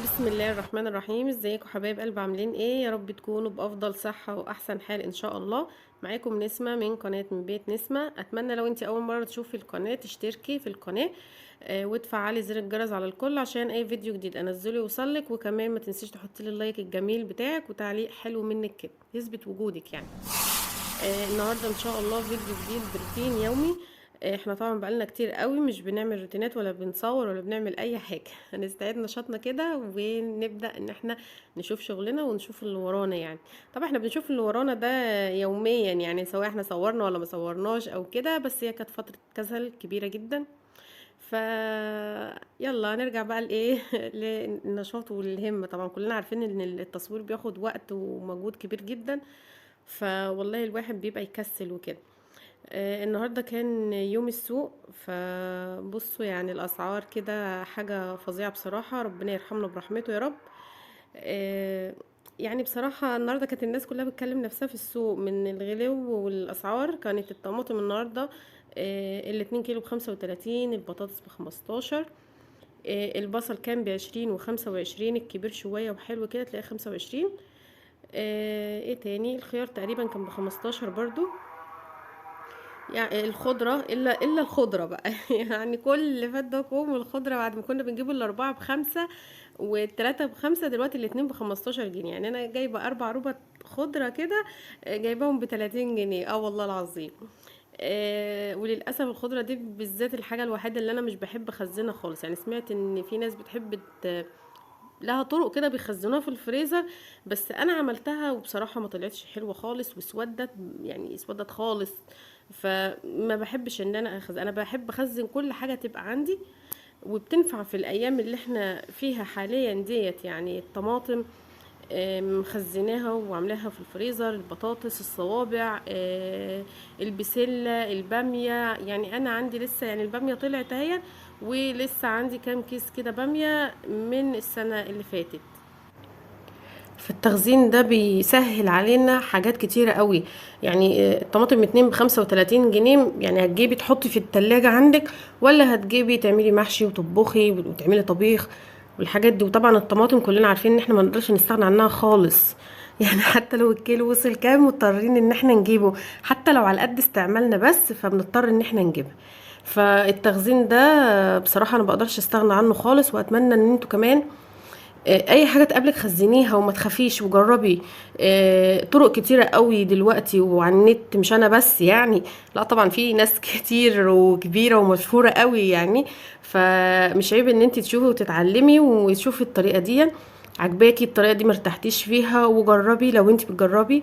بسم الله الرحمن الرحيم. ازيكم حبايب قلب؟ عاملين ايه؟ يا رب تكونوا بافضل صحة واحسن حال ان شاء الله. معاكم نسمة من قناة من بيت نسمة. اتمنى لو انت اول مرة تشوفي القناة تشتركي في القناة وتفعلي زر الجرس على الكل عشان اي فيديو جديد انزله يوصلك. وكمان ما تنسيش تحطي لي اللايك الجميل بتاعك وتعليق حلو منك كده يثبت وجودك يعني. النهارده ان شاء الله فيديو جديد بروتين يومي. احنا طبعا بقالنا كتير قوي مش بنعمل روتينات ولا بنصور ولا بنعمل اي حاجه. هنستعيد نشاطنا كده ونبدا ان احنا نشوف شغلنا ونشوف اللي ورانا يعني. طبعا احنا بنشوف اللي ورانا ده يوميا يعني، سواء احنا صورنا ولا ما صورناش او كده، بس هي كانت فتره كسل كبيره جدا. ف يلا نرجع بقى لايه للنشاط والهمه. طبعا كلنا عارفين ان التصوير بياخد وقت ومجهود كبير جدا، فوالله الواحد بيبقى يكسل وكده. النهارده كان يوم السوق، فبصوا يعني الاسعار كده حاجه فظيعه بصراحه، ربنا يرحمنا برحمته يا رب. آه، يعني بصراحه النهارده كانت الناس كلها بتكلم نفسها في السوق من الغلو والاسعار. كانت الطماطم النهارده الاتنين كيلو ب35، البطاطس ب15، البصل كان ب20 و25، الكبير شويه وحلو كده تلاقيه 25. ايه تاني؟ الخيار تقريبا كان ب15 برضو. يعني الخضرة إلا الخضرة بقى يعني كل اللي فات ده كوم الخضرة، بعد ما كنا بنجيب الأربعة ب5 والتلاتة ب5، دلوقتي الاتنين ب15 جنيه. يعني أنا جايبة 4 ربع خضرة كده، جايباهم ب30 جنيه. اه والله العظيم. وللأسف الخضرة دي بالذات الحاجة الوحيدة اللي أنا مش بحب أخزنها خالص. يعني سمعت إن في ناس بتحب لها طرق كده بيخزنوها في الفريزر، بس انا عملتها وبصراحة ما طلعتش حلوة خالص واسودت، يعني اسودت خالص. فما بحبش ان انا اخزن، انا بحب اخزن كل حاجة تبقى عندي وبتنفع في الايام اللي احنا فيها حاليا ديت. يعني الطماطم مخزناها وعاملاها في الفريزر، البطاطس، الصوابع، البسلة، البامية. يعني انا عندي لسه يعني البامية طلعت اهي، ولسه عندي كام كيس كده بامية من السنة اللي فاتت. فالتخزين ده بيسهل علينا حاجات كتيرة قوي. يعني الطماطم 2 ب35 جنيه، يعني هتجيبي تحطي في التلاجة عندك، ولا هتجيبي تعملي محشي وتطبخي وتعملي طبيخ والحاجات دي. وطبعا الطماطم كلنا عارفين ان احنا ما نقدرش نستغنى عنها خالص يعني حتى لو الكيلو وصل كام مضطرين ان احنا نجيبه، حتى لو على قد استعمالنا بس فبنضطر ان احنا نجيبها. فالتخزين ده بصراحة انا بقدرش استغنى عنه خالص، واتمنى ان انتوا كمان اي حاجه تقابلك خزنيها وما تخافيش وجربي. طرق كتيره قوي دلوقتي وعلى النت، مش انا بس يعني، لا طبعا في ناس كتير وكبيره ومشهوره قوي يعني. فمش عيب ان انت تشوفي وتتعلمي وتشوفي الطريقه دي عجباكي، الطريقه دي مرتحتيش فيها، وجربي. لو انت بتجربي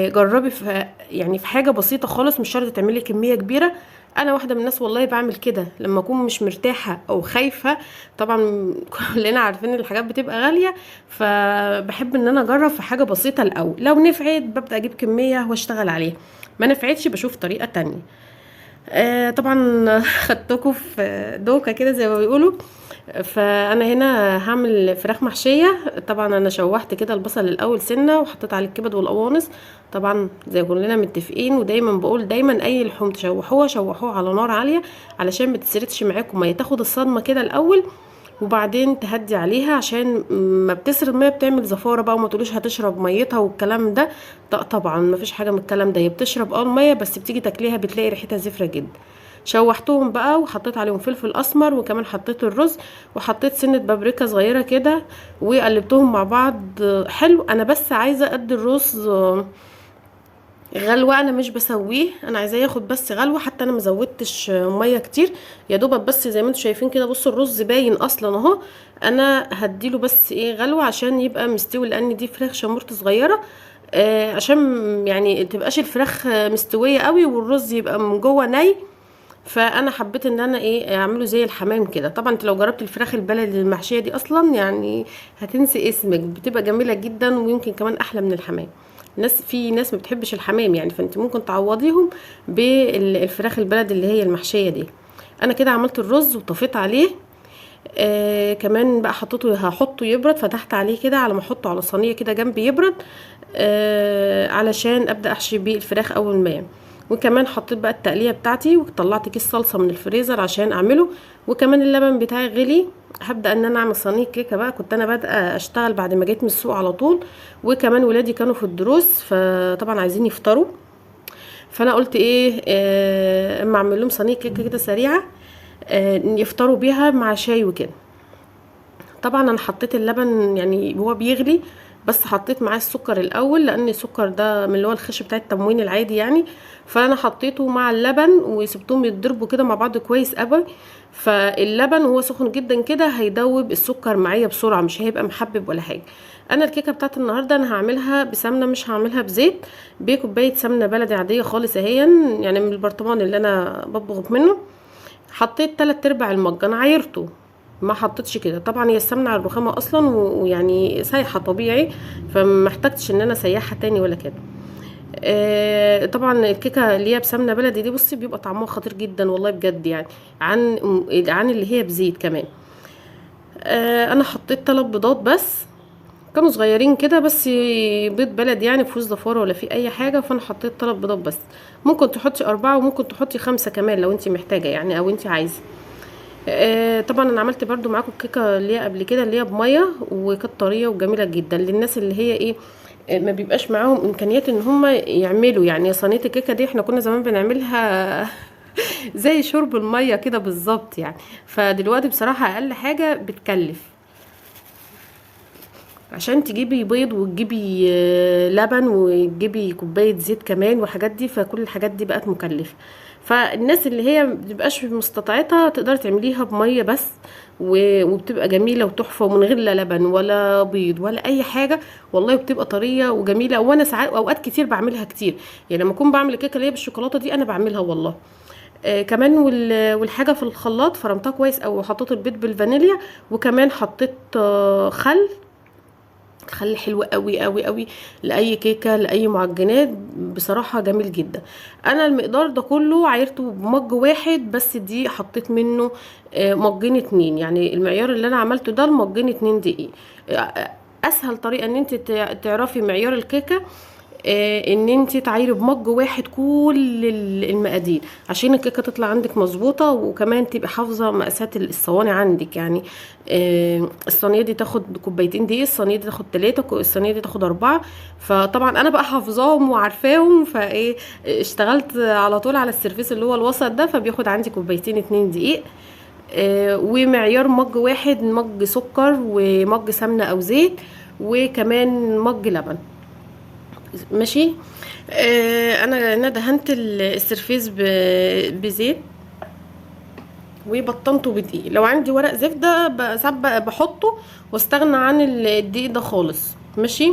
جربي في يعني في حاجه بسيطه خالص، مش شرط تعملي كميه كبيره. انا واحده من الناس والله بعمل كده لما اكون مش مرتاحه او خايفه. طبعا كلنا عارفين ان الحاجات بتبقى غاليه، فبحب ان انا اجرب في حاجه بسيطه الاول، لو نفعت ببدا اجيب كميه واشتغل عليها، ما نفعتش بشوف طريقه تانية. طبعا خدتكم في دوكه كده زي ما بيقولوا. فانا هنا هعمل فراخ محشيه. طبعا انا شوحت كده البصل الاول سنه وحطيت عليه الكبد والقوانص. طبعا زي كلنا متفقين، ودايما بقول دايما اي لحوم تشوحوها شوحوها على نار عاليه علشان ما تسردش معاكم، ما تاخد الصدمه كده الاول وبعدين تهدي عليها، عشان ما بتسرد ميه بتعمل زفاره بقى، وما تقولوش هتشرب ميتها والكلام ده. طبعا ما فيش حاجه من الكلام ده، هي بتشرب الميه بس بتيجي تاكليها بتلاقي ريحتها زفره جدا. شوحتهم بقى وحطيت عليهم فلفل اسمر، وكمان حطيت الرز وحطيت سنه بابريكا صغيره كده وقلبتهم مع بعض. حلو. انا بس عايزه قد الرز غلوة، انا مش بسويه، انا عايزاه ياخد بس غلوة. حتى انا مزودتش مية كتير، يا دوبك بس زي ما انتم شايفين كده. بصوا الرز باين اصلا اهو. انا هديله بس ايه غلوة عشان يبقى مستوي، لان دي فراخ شمورت صغيرة. عشان يعني تبقاش الفراخ مستوية قوي والرز يبقى من جوه ني. فانا حبيت ان انا ايه اعمله زي الحمام كده. طبعا انت لو جربت الفراخ البلدي المحشيه دي اصلا يعني هتنسي اسمك، بتبقى جميله جدا ويمكن كمان احلى من الحمام. في ناس ما بتحبش الحمام يعني، فانت ممكن تعوضيهم بالفراخ البلدي اللي هي المحشيه دي. انا كده عملت الرز وطفيت عليه. كمان بقى هحطه يبرد، فتحت عليه كده على ما احطه على صينيه كده جنبي يبرد. علشان ابدا احشي بيه الفراخ اول ما. وكمان حطيت بقى التقليه بتاعتي وطلعت كيس صلصه من الفريزر عشان اعمله. وكمان اللبن بتاعي غلي هبدا ان انا اعمل صينيه كيكه بقى. كنت انا بادئه اشتغل بعد ما جيت من السوق على طول، وكمان ولادي كانوا في الدروس، فطبعا عايزين يفطروا. فانا قلت ايه، اما اعمل لهم صينيه كيكه كده سريعه يفطروا بيها مع شاي وكده. طبعا انا حطيت اللبن يعني هو بيغلي، بس حطيت معاه السكر الاول، لان السكر ده من اللي هو الخش بتاع التموين العادي يعني. فانا حطيته مع اللبن وسبتهم يتضربوا كده مع بعض كويس قوي. فاللبن وهو سخن جدا كده هيدوب السكر معايا بسرعه، مش هيبقى محبب ولا حاجه. انا الكيكه بتاعت النهارده انا هعملها بسمنه، مش هعملها بزيت. بكوبايه سمنه بلدي عاديه خالص اهي، يعني من البرطمان اللي انا بطبخ منه. حطيت 3/4 المج، انا عايرته، ما حطيتش كده. طبعا هي السمنه على الرخامه اصلا ويعني سايحه طبيعي، فما احتاجتش ان انا اسيحها تاني ولا كده. طبعا الكيكه اللي هي بسمنه بلدي دي بصي بيبقى طعمها خطير جدا والله بجد يعني، عن اللي هي بزيت كمان. انا حطيت 3 بيضات بس، كانوا صغيرين كده بس، بيض بلد يعني مفيهوش زفاره ولا في اي حاجه. فانا حطيت 3 بيضات بس. ممكن تحطي 4 وممكن تحطي 5 كمان لو انت محتاجه يعني، او انت عايزه. طبعا انا عملت برضو معاكم الكيكه اللي هي قبل كده اللي هي بميه، وكانت طريه وجميله جدا للناس اللي هي ايه، ما بيبقاش معاهم امكانيات ان هم يعملوا يعني صينيه الكيكه دي. احنا كنا زمان بنعملها زي شرب الميه كده بالظبط يعني. فدلوقتي بصراحه اقل حاجه بتكلف، عشان تجيبي بيض وتجيبي لبن وتجيبي كوباية زيت كمان وحاجات دي، فكل الحاجات دي بقت مكلفة. فالناس اللي هي مبتبقاش مستطاعتها تقدر تعمليها بمية بس، وبتبقى جميلة وتحفة ومن غير لا لبن ولا بيض ولا اي حاجة. والله بتبقى طرية وجميلة. وانا ساعات اوقات كتير بعملها كتير، يعني لما اكون بعمل الكيكة اللي هي بالشوكولاتة دي انا بعملها والله. كمان والحاجة في الخلاط فرمتها كويس، او حطيت البيض بالفانيليا، وكمان حطيت خل. خلي حلو قوي قوي قوي لاي كيكه لاي معجنات، بصراحه جميل جدا. انا المقدار ده كله عايرته بمج واحد بس، دي حطيت منه مجين 2، يعني المعيار اللي انا عملته ده المجين 2 دقيق. اسهل طريقه ان انت تعرفي معيار الكيكه ان انت تعايري بمج واحد كل المقادير، عشان الكيكه تطلع عندك مظبوطه، وكمان تبقى حافظه مقاسات الصواني عندك يعني. الصينيه دي تاخد كوبايتين دقيق، الصينيه دي تاخد 3، الصينيه دي تاخد 4. فطبعا انا بقى حافظاهم وعارفاهم، فايه اشتغلت على طول على السيرفيس اللي هو الوسط ده، فبياخد عندي كوبايتين 2 دقيق. ومعيار مج واحد، مج سكر ومج سمنه او زيت، وكمان مج لبن. ماشي. انا دهنت السرفيس بزيت، وبطنته بدقيق. لو عندي ورق زبده ساعات بحطه واستغنى عن الدقيق ده خالص. ماشي.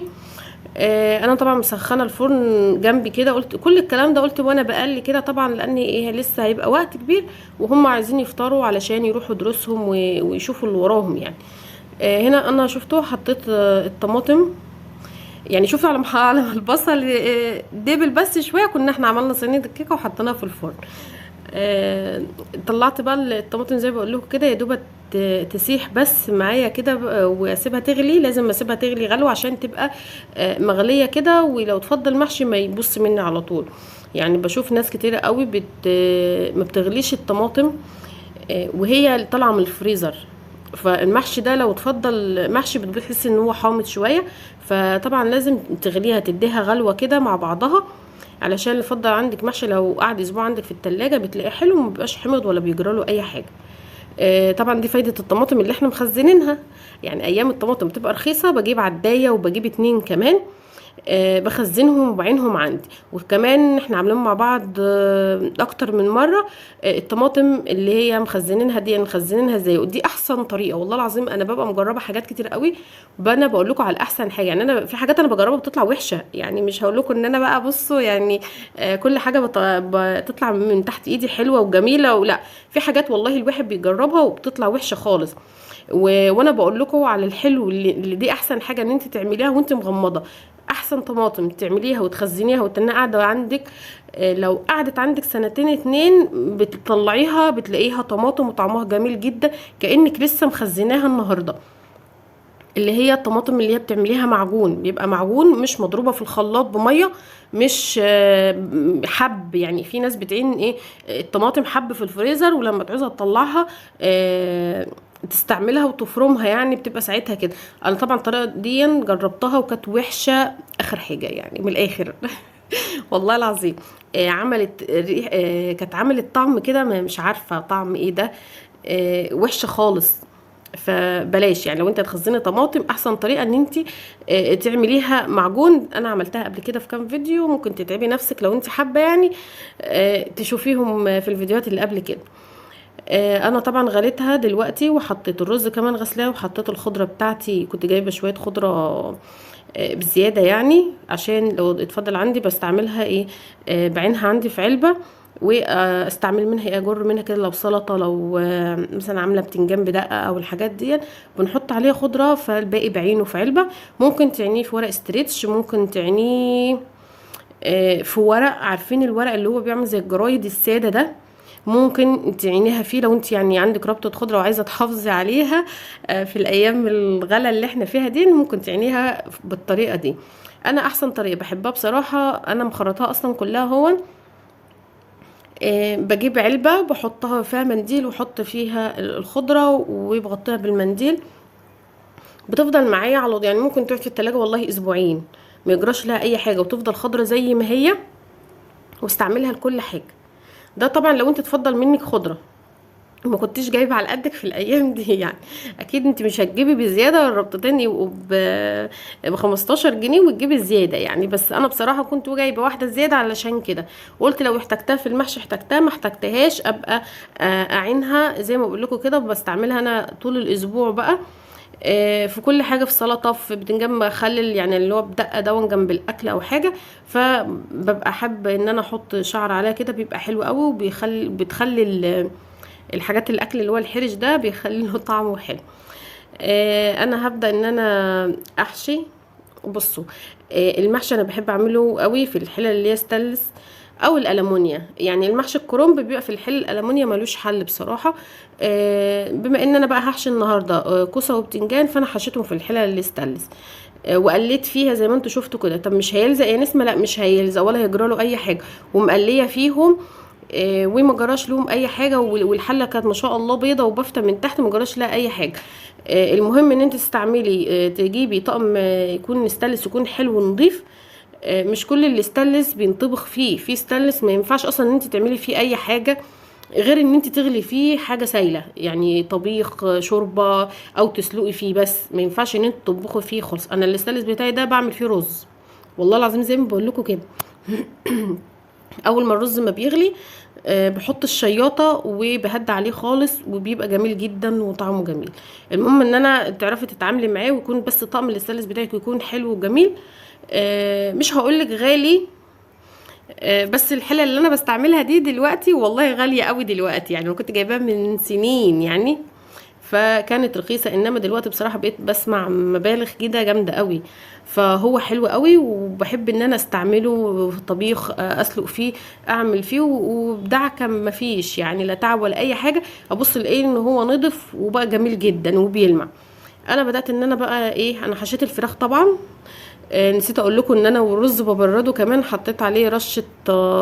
انا طبعا مسخنه الفرن جنبي كده، قلت كل الكلام ده قلت وانا بقلي كده، طبعا لان ايه لسه هيبقى وقت كبير وهم عايزين يفطروا علشان يروحوا دروسهم ويشوفوا اللي وراهم يعني. هنا انا شفتوه، حطيت الطماطم. يعني شوفي على ما البصل دبل بس شويه، كنا احنا عملنا صينيه الكيكه وحطيناها في الفرن. طلعت بقى الطماطم زي ما بقول لكم كده، يا دوبك تسيح بس معايا كده واسيبها تغلي. لازم اسيبها تغلي غلو عشان تبقى مغليه كده، ولو تفضل محشي ما يبص مني على طول. يعني بشوف ناس كتيره قوي ما بتغليش الطماطم وهي طالعه من الفريزر. فالمحشي ده لو تفضل محشي بتحس ان هو حامض شويه، فطبعا لازم تغليها تديها غلوه كده مع بعضها، علشان يفضل عندك محشي لو قعد اسبوع عندك في التلاجة بتلاقيه حلو ومبيبقاش حمض ولا بيجراله اي حاجه. طبعا دي فايده الطماطم اللي احنا مخزنينها. يعني ايام الطماطم بتبقى رخيصه بجيب عدايه وبجيب 2 كمان، بخزنهم وبعينهم عندي. وكمان احنا عاملين مع بعض اكتر من مره الطماطم اللي هي مخزنينها دي مخزنينها ازاي، ودي احسن طريقه والله العظيم. انا ببقى مجربه حاجات كتير قوي، انا بقول لكم على الاحسن حاجه. يعني انا في حاجات انا بجربها بتطلع وحشه، يعني مش هقول لكم ان انا بقى بصوا يعني كل حاجه بتطلع من تحت ايدي حلوه وجميله ولا. في حاجات والله الواحد بيجربها وبتطلع وحشه خالص. وانا بقول لكم على الحلو اللي دي احسن حاجه ان انت تعمليها وانت مغمضه. احسن طماطم تعمليها وتخزنيها وتنها قاعده عندك، لو قعدت عندك 2 سنين بتطلعيها بتلاقيها طماطم وطعمها جميل جدا، كأنك لسه مخزناها النهارده. اللي هي الطماطم اللي هي بتعمليها معجون، بيبقى معجون مش مضروبه في الخلاط بميه، مش حب. يعني في ناس بتعين ايه الطماطم حب في الفريزر، ولما تعوزها تطلعها تستعملها وتفرمها، يعني بتبقى ساعتها كده. انا طبعا الطريقه دي جربتها وكانت وحشه اخر حاجه يعني، من الاخر. والله العظيم. كانت عملت طعم كده، مش عارفه طعم ايه ده. وحشه خالص. فبلاش يعني، لو انت هتخزني طماطم احسن طريقه ان انت تعمليها معجون. انا عملتها قبل كده في كام فيديو، ممكن تتعبي نفسك لو انت حابه يعني تشوفيهم في الفيديوهات اللي قبل كده. انا طبعا غليتها دلوقتي، وحطيت الرز كمان غسلاه، وحطيت الخضره بتاعتي. كنت جايبه شويه خضره بزياده يعني، عشان لو اتفضل عندي بستعملها ايه، بعينها عندي في علبه، واستعمل منها ايه، اجر منها كده لو سلطه، لو مثلا عامله بتنجان بدقه او الحاجات دي، بنحط عليها خضره، فالباقي بعينه في علبه. ممكن تعينيه في ورق استريتش، ممكن تعينيه في ورق، عارفين الورق اللي هو بيعمل زي الجرايد الساده ده، ممكن تعينيها فيه لو انت يعني عندك ربطة خضرة وعايزة تحافظي عليها في الايام الغلا اللي احنا فيها دي، ممكن تعينيها بالطريقة دي. انا احسن طريقة بحبها بصراحة، انا مخرطاها اصلا كلها. هو بجيب علبة بحطها فيها منديل، وحط فيها الخضرة وبغطيها بالمنديل، بتفضل معايا على يعني ممكن تقعد في التلاجة والله اسبوعين، ما يجراش لها اي حاجة، وتفضل خضرة زي ما هي، واستعملها لكل حاجة. ده طبعا لو انت تفضل منك خضرة ما كنتش جايبه على قدك في الايام دي يعني. اكيد انت مش هتجيبي بزياده، الربطتين يبقوا ب 15 جنيه وتجيبي زياده يعني. بس انا بصراحه كنت جايبه واحده زياده، علشان كده قلت لو احتجتها في المحشي احتجتها، ما احتجتهاش ابقى اعينها زي ما بقول لكم كده. بستعملها انا طول الاسبوع بقى، في كل حاجه، في سلطه، في بتنجان مخلل يعني اللي هو بدقه دون جنب الاكل او حاجه. فببقى حابه ان انا احط شعر عليها كده، بيبقى حلو قوي، بتخلي الحاجات الاكل اللي هو الحرش ده بيخلي له طعمه حلو. انا هبدا ان انا احشي. بصوا، المحشي انا بحب اعمله قوي في الحله اللي هي ستانلس او الالومنيا. يعني المحشي الكرنب بيبقى في الحله الالومنيا ملوش حل بصراحه. بما ان انا بقى هحشي النهارده كوسه وبتنجان، فانا حشيتهم في الحله اللي ستانلس، وقليت فيها زي ما انتوا شفتوا كده. طب مش هيلزق يا نسمه؟ لا مش هيلزق ولا هيجرى له اي حاجه، ومقليه فيهم وما جراش لهم اي حاجه، والحله كانت ما شاء الله بيضه وبافته من تحت، ما جراش لها اي حاجه. المهم ان انت تستعملي تجيبي طقم يكون ستانلس، يكون حلو ونضيف. مش كل الاستانلس بينطبخ فيه، في ستانلس ما ينفعش اصلا ان انت تعملي فيه اي حاجه غير ان انت تغلي فيه حاجه سايله، يعني طبيخ شوربه، او تسلقي فيه، بس ما ينفعش ان انت تطبخي فيه خالص. انا الاستانلس بتاعي ده بعمل فيه رز، والله العظيم زي ما بقول لكم كده. اول ما الرز ما بيغلي بحط الشياطه وبهد عليه خالص، وبيبقى جميل جدا وطعمه جميل. المهم ان انا تعرفي تتعاملي معاه، ويكون بس طقم الاستانلس بتاعك يكون حلو وجميل. مش هقولك غالي، بس الحله اللي انا بستعملها دي دلوقتي والله غاليه قوي دلوقتي، يعني انا كنت جايباها من سنين يعني، فكانت رخيصه. انما دلوقتي بصراحه بقيت بسمع مبالغ كده جامده قوي. فهو حلو قوي، وبحب ان انا استعمله في الطبيخ، اسلق فيه، اعمل فيه، وبدعكه مفيش يعني لا تعب ولا اي حاجه. ابص الاقيه ان هو نضف وبقى جميل جدا وبيلمع. انا بدات ان انا بقى ايه، انا حشيت الفراخ طبعا. نسيت اقول لكم ان انا والرز ببرده كمان، حطيت عليه رشه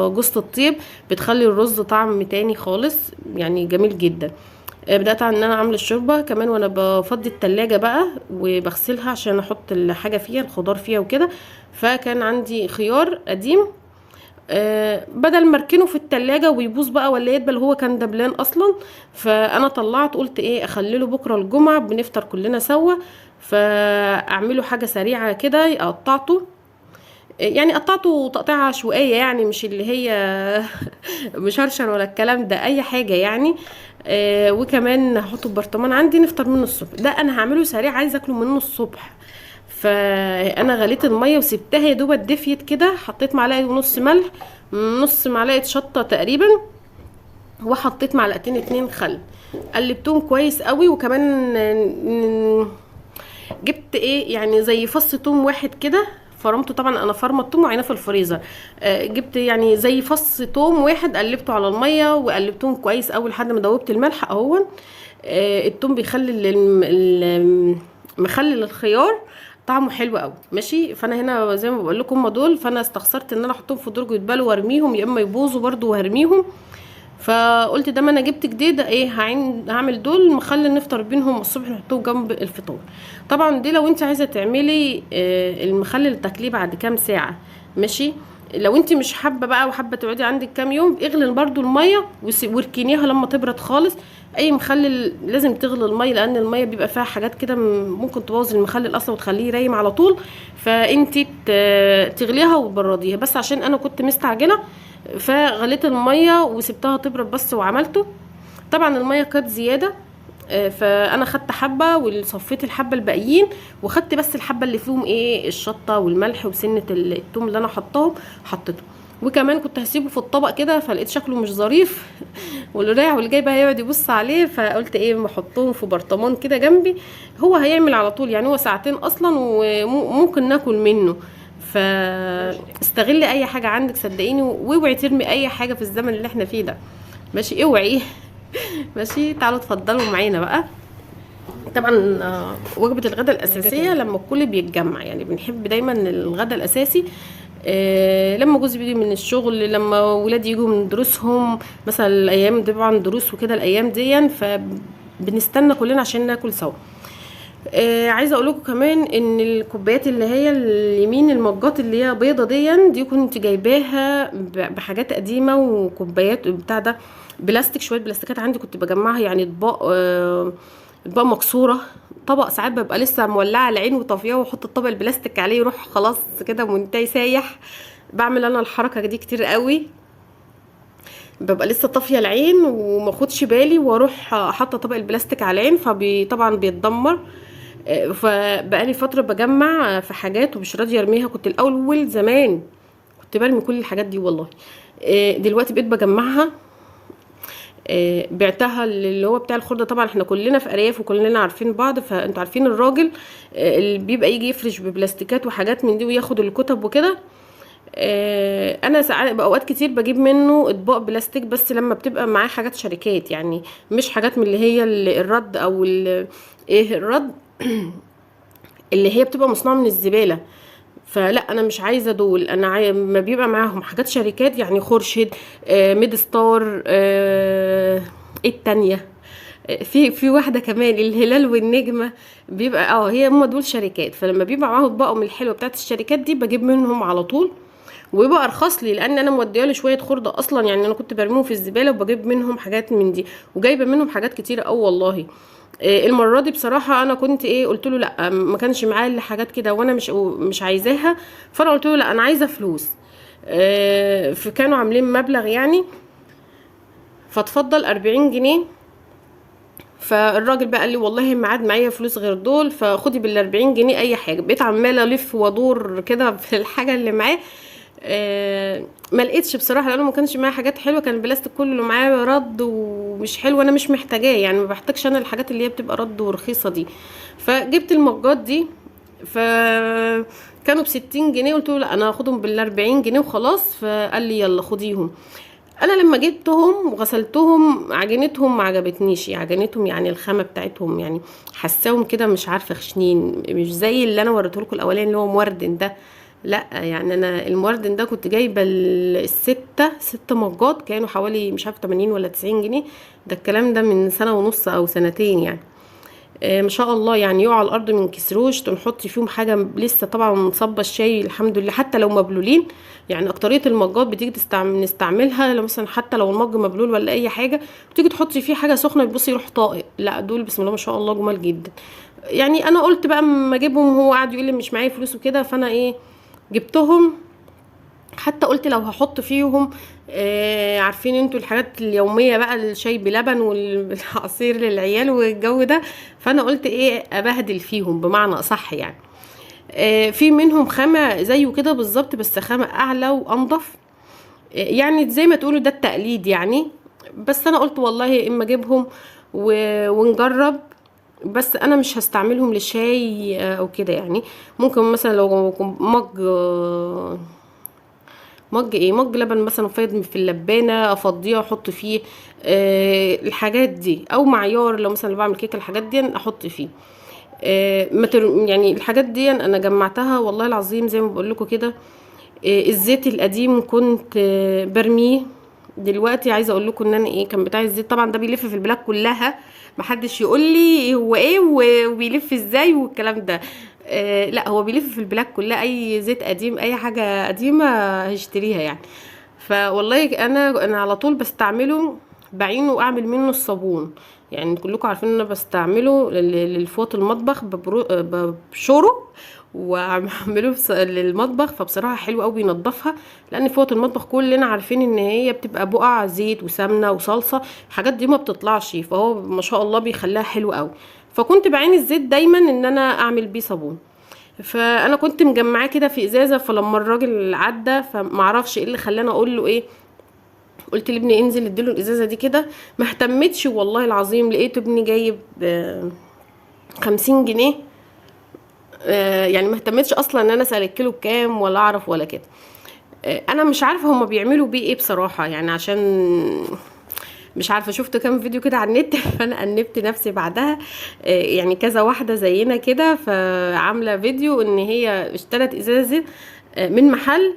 جوز الطيب، بتخلي الرز طعم تاني خالص يعني، جميل جدا. بدات ان انا اعمل الشوربه كمان، وانا بفضي التلاجة بقى وبغسلها عشان احط الحاجه فيها، الخضار فيها وكده. فكان عندي خيار قديم، بدل ما اركنه في التلاجة ويبوظ بقى ولا يدبل، هو كان دبلان اصلا. فانا طلعت قلت ايه، اخلله بكره الجمعه بنفطر كلنا سوا، فاعمله حاجه سريعه كده. قطعته يعني، قطعته تقطيعه عشوائيه يعني، مش اللي هي مشرشر ولا الكلام ده، اي حاجه يعني. وكمان هحطه في برطمان عندي نفطر منه الصبح. ده انا هعمله سريع، عايزه اكله منه الصبح. فانا غليت الميه وسبتها يا دوبك دفيت كده، حطيت معلقه ونص ملح، نص معلقه شطه تقريبا، وحطيت معلقتين 2 خل، قلبتهم كويس قوي. وكمان جبت ايه يعني زي فص توم واحد كده، فرمته طبعا، انا فرمه التوم وعيناه في الفريزر. جبت يعني زي فص توم واحد، قلبته على الميه وقلبتهم كويس قوي لحد ما دوبت الملح اهون. التوم بيخلي مخلل الخيار طعمه حلو قوي ماشي. فانا هنا زي ما بقول لكم هم دول، فانا استخسرت ان انا احطهم في درج يتبالوا وارميهم، يا اما يبوظوا برضو وهرميهم. فقلت ده ما انا جبت جديد ايه هعمل دول مخلل نفطر بينهم الصبح نحطهم جنب الفطار. طبعا دي لو انت عايزه تعملي المخلل تاكليه بعد كام ساعه، ماشي. لو انت مش حابه بقى وحابه تقعدي عندك كام يوم، اغلي برضو الميه واركنيها لما تبرد خالص. اي مخلل لازم تغلي الميه، لان الميه بيبقى فيها حاجات كده ممكن تبوظ المخلل اصلا وتخليه رايم على طول. فانت تغليها وتبرديها. بس عشان انا كنت مستعجله فغليت الميه وسبتها تبرد بس وعملته. طبعا الميه كانت زياده، فانا خدت حبه وصفيت الحبه الباقيين، وخدت بس الحبه اللي فيهم ايه الشطه والملح وسنه الثوم اللي انا حطاهم حطيته. وكمان كنت هسيبه في الطبق كده، فلقيت شكله مش ظريف واللي رايح واللي جاي بقى هيقعد يبص عليه، فقلت ايه ما احطهم في برطمان كده جنبي. هو هيعمل على طول يعني، هو ساعتين اصلا وممكن ناكل منه. فاستغلي اي حاجه عندك صدقيني، واوعي ترمي اي حاجه في الزمن اللي احنا فيه ده، ماشي اوعي. ماشي، تعالوا اتفضلوا معانا بقى. طبعا وجبه الغداء الاساسيه لما الكل بيتجمع، يعني بنحب دايما الغداء الاساسي لما جوزي بيجي من الشغل، لما ولادي يجوا من دروسهم، مثلا الايام دي طبعا دروس وكده الايام دي، فبنستنى كلنا عشان ناكل سوا. عايزه اقول لكم كمان ان الكوبايات اللي هي اليمين، المجات اللي هي بيضه دي كنت جايباها بحاجات قديمه، وكوبايات بتاع ده بلاستيك، شويه بلاستيكات عندي كنت بجمعها، يعني اطباق مكسوره. طبق ساعات ببقى لسه مولعه العين وطافياه واحط الطبق البلاستيك عليه يروح خلاص كده منتهي سايح. بعمل انا الحركه دي كتير قوي، ببقى لسه طافيه العين وماخدش بالي واروح حاطه طبق البلاستيك على العين، طبعا بيتدمر. فبقالي فتره بجمع في حاجات ومش راضيه ارميها. كنت الاول زمان كنت برمي كل الحاجات دي والله، دلوقتي بقيت بجمعها. بعتها اللي هو بتاع الخردة. طبعا احنا كلنا في ارياف وكلنا عارفين بعض، فانتوا عارفين الراجل اللي بيبقى يجي يفرش ببلاستيكات وحاجات من دي وياخد الكتب وكده. انا ساعات اوقات كتير بجيب منه اطباق بلاستيك، بس لما بتبقى معاه حاجات شركات يعني، مش حاجات من اللي هي الرد او ايه الرد اللي هي بتبقى مصنوعه من الزباله. فلا انا مش عايزه دول، انا ما بيبقى معاهم حاجات شركات يعني خورشيد، ميد ستار، ايه التانية، في واحده كمان الهلال والنجمه، بيبقى هي هم دول شركات. فلما بيبقى معاهم اطباقهم الحلوه بتاعت الشركات دي بجيب منهم على طول، ويبقى ارخص لي، لان انا موديه له شويه خرده اصلا يعني، انا كنت برميهم في الزباله وبجيب منهم حاجات من دي، وجايبه منهم حاجات كتيره والله. المره دي بصراحه انا كنت قلت له لا، ما كانش معايا الا حاجات كده وانا مش عايزاها. فانا قلت له لا انا عايزه فلوس. فكانوا عاملين مبلغ يعني، فتفضل 40 جنيه. فالراجل بقى قال لي والله ما عاد معايا فلوس غير دول، فخدي بال40 جنيه اي حاجه. بقيت عماله الف وادور كده في الحاجه اللي معاه. ما لقيتش بصراحه، لانه ما كانش معايا حاجات حلوه، كان البلاستيك كله اللي معايا رد ومش حلو، انا مش محتاجاه يعني، ما بحتاجش انا الحاجات اللي هي بتبقى رد ورخيصه دي. فجبت المجات دي، فكانوا ب60 جنيه. قلت له لا انا هاخدهم بال40 جنيه وخلاص. فقال لي يلا خديهم. انا لما جبتهم وغسلتهم عجينتهم ما عجبتنيش، عجينتهم يعني الخامه بتاعتهم يعني حساهم كده مش عارفه خشنين، مش زي اللي انا وريته لكم الاولاني اللي هو موردن ده. لا يعني انا الموردن ده كنت جايبه ست مجات، كانوا حوالي مش عارفه 80 ولا 90 جنيه. ده الكلام ده من سنه ونص او سنتين يعني. ما شاء الله يعني، يقعوا على الارض من كسروش، تحطي فيهم حاجه لسه طبعا مصبه الشاي الحمد لله، حتى لو مبلولين. يعني اكتريه المجات بتيجي نستعملها لو مثلا حتى لو المج مبلول ولا اي حاجه، بتيجي تحطي فيه حاجه سخنه تبصي يروح طائق. لا دول بسم الله ما شاء الله جمال جدا. يعني انا قلت بقى اما اجيبهم، هو قاعد يقول لي مش معايا فلوس وكده، فانا جبتهم. حتى قلت لو هحط فيهم عارفين انتوا الحاجات اليوميه بقى، الشاي بلبن والعصير للعيال والجو ده، فانا قلت ابهدل فيهم بمعنى اصح يعني. في منهم خامه زيه كده بالظبط، بس خامه اعلى وانضف، يعني زي ما تقولوا ده التقليد يعني. بس انا قلت والله اما اجيبهم ونجرب. بس انا مش هستعملهم للشاي او كده يعني. ممكن مثلا لو مج لبن مثلا فايض في اللبانه افضيه احط فيه الحاجات دي، او معيار لو مثلا بعمل كيكه الحاجات دي احط فيه. يعني الحاجات دي انا جمعتها والله العظيم زي ما بقول لكم كده. الزيت القديم كنت برميه، دلوقتي عايزه اقول لكم ان انا ايه، كان بتاع الزيت طبعا ده بيلف في البلاد كلها، محدش يقول لي هو ايه وبيلف ازاي والكلام ده. لا هو بيلف في البلاد كلها، اي زيت قديم اي حاجه قديمه هشتريها يعني. فوالله انا على طول بستعمله، بعينه واعمل منه الصابون. يعني كلكم عارفين ان انا بستعمله للفوط المطبخ، ببشره واعمله للمطبخ. فبصراحه حلو قوي بينضفها، لان فوط المطبخ كلنا عارفين ان هي بتبقى بقع زيت وسمنه وصلصه، الحاجات دي ما بتطلعش، فهو ما شاء الله بيخليها حلو قوي. فكنت بعين الزيت دايما ان انا اعمل بيه صابون. فانا كنت مجمعاه كده في ازازه، فلما الراجل عدى فمعرفش ايه اللي خلاني اقول له ايه، قلت لابني انزل اديله الازازه دي كده. ما اهتمتش والله العظيم، لقيت ابني جايب 50 جنيه. يعني ما اهتمتش اصلا ان انا اسال الكيلو بكام ولا اعرف ولا كده. انا مش عارفه هما بيعملوا بيه ايه بصراحه، يعني عشان مش عارفه، شفت كام فيديو كده على النت فانا انبت نفسي بعدها. يعني كذا واحده زينا كده فعامله فيديو ان هي اشترت ازازه من محل،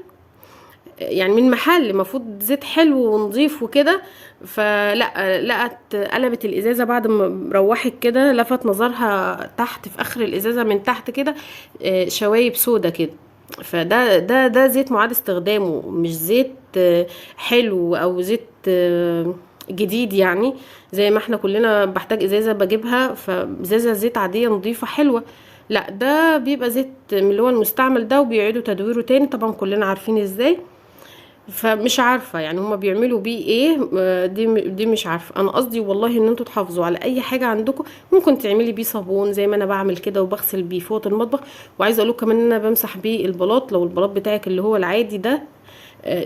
يعني من محل المفروض زيت حلو ونظيف وكده. فلا لقت قلبت الازازه بعد ما روحت كده، لفت نظرها تحت في اخر الازازه من تحت كده شوايب سودا كده. فده زيت معاد استخدامه، مش زيت حلو او زيت جديد يعني. زي ما احنا كلنا بحتاج ازازه بجيبها، فازازه زيت عاديه نظيفه حلوه. لا ده بيبقى زيت من اللي هو المستعمل ده، وبيعيدوا تدويره تاني، طبعا كلنا عارفين ازاي. فمش عارفه يعني هما بيعملوا بيه ايه. دي مش عارفه. انا قصدي والله ان انتوا تحافظوا على اي حاجه عندكم، ممكن تعملي بيه صابون زي ما انا بعمل كده، وبغسل بيه فوط المطبخ. وعايزه اقول لكم كمان ان انا بمسح بيه البلاط، لو البلاط بتاعك اللي هو العادي ده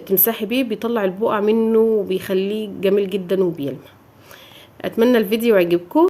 تمسحي بيه بيطلع البقع منه وبيخليه جميل جدا وبيلمع. اتمنى الفيديو يعجبكم.